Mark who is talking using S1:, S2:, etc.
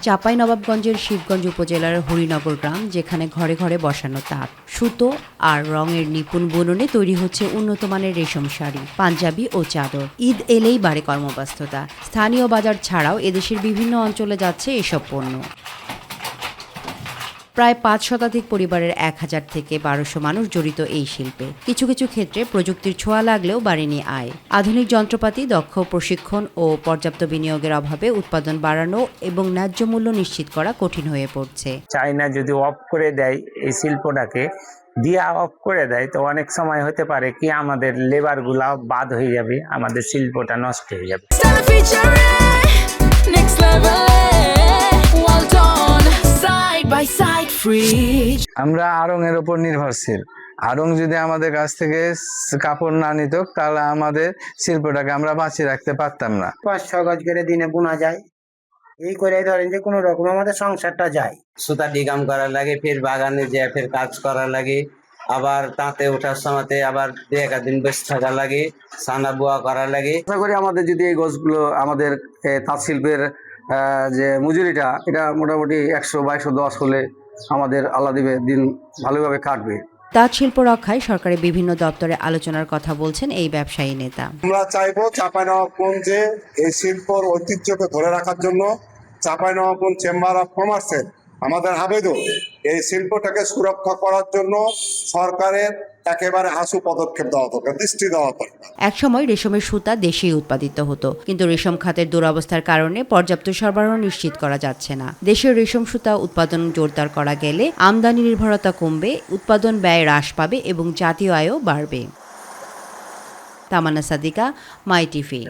S1: চাঁপাইনবাবগঞ্জের শিবগঞ্জ উপজেলার হরিনগর গ্রাম, যেখানে ঘরে ঘরে বসানো তাঁত, সুতো আর রঙের নিপুণ বুননে তৈরি হচ্ছে উন্নত মানের রেশম শাড়ি, পাঞ্জাবি ও চাদর। ঈদ এলেই বাড়ে কর্মব্যস্ততা। স্থানীয় বাজার ছাড়াও এদেশের বিভিন্ন অঞ্চলে যাচ্ছে এসব পণ্য। প্রায় ৫ শতাধিক পরিবারের ১,০০০ থেকে ১,২০০ মানুষ জড়িত এই শিল্পে। কিছু কিছু ক্ষেত্রে প্রযুক্তির ছোঁয়া লাগলেও বাড়েনি আয়। আধুনিক যন্ত্রপাতি, দক্ষ প্রশিক্ষণ ও পর্যাপ্ত বিনিয়োগের অভাবে উৎপাদন বাড়ানো এবং ন্যায্য মূল্য নিশ্চিত করা কঠিন হয়ে পড়ছে।
S2: চায়না যদি অফ করে দেয় এই শিল্পটাকে, দিয়ে অফ করে দেয়, তো অনেক সময় হতে পারে কি আমাদের লেবারগুলা বাদ হয়ে যাবে, আমাদের শিল্পটা নষ্ট হয়ে যাবে।
S3: আমরা আড়ং এর উপর নির্ভরশীল। আড়ং যদি আমাদের কাছ থেকে কাপড় না নিত, তাহলে আমাদের শিল্পটাকে আমরা বাঁচিয়ে রাখতে পারতাম না।
S4: ৫-৬ গজ করে দিনে বোনা যায়, এই করে ধরেন যে কোনো রকম আমাদের সংসারটা যায়।
S5: সুতা ডিগাম করা লাগে, ফের বাগানে যেয়ে ফের কাজ করা লাগে, আবার তাঁতে ওঠার সময়তে আবার ২-১ দিন বসে থাকা লাগে, সানা বোয়া করা লাগে।
S6: আশা করি আমাদের যদি এই গছগুলো আমাদের তাঁত শিল্পের যে মজুরিটা, এটা মোটামুটি ১০০ বা ১১০ হলে আমাদের আল্লাহ দিবে দিন ভালোভাবে কাটবে।
S1: তাঁত শিল্প রক্ষায় সরকারের বিভিন্ন দপ্তরে আলোচনার কথা বলছেন এই ব্যবসায়ী নেতা।
S7: আমরা চাইবো চাঁপাইনবাবগঞ্জে এই শিল্পর ঐতিহ্যকে ধরে রাখার জন্য চাঁপাইনবাবগঞ্জ চেম্বার অফ কমার্সের আমাদের আবেদন, এই শিল্পটাকে সুরক্ষা করার জন্য সরকারের একেবারে হাসু পদক্ষেপ দেওয়া দরকার, দৃষ্টি দেওয়া দরকার।
S1: একসময় রেশমের সুতা দেশেই উৎপাদিত হতো, কিন্তু রেশম খাতের দুরবস্থার কারণে পর্যাপ্ত সরবরাহ নিশ্চিত করা যাচ্ছে না। দেশের রেশম সুতা উৎপাদন জোরদার করা গেলে আমদানি নির্ভরতা কমবে, উৎপাদন ব্যয় হ্রাস পাবে এবং জাতীয় আয়ও বাড়বে। তামান্না সাদিকা, মাই টিভি।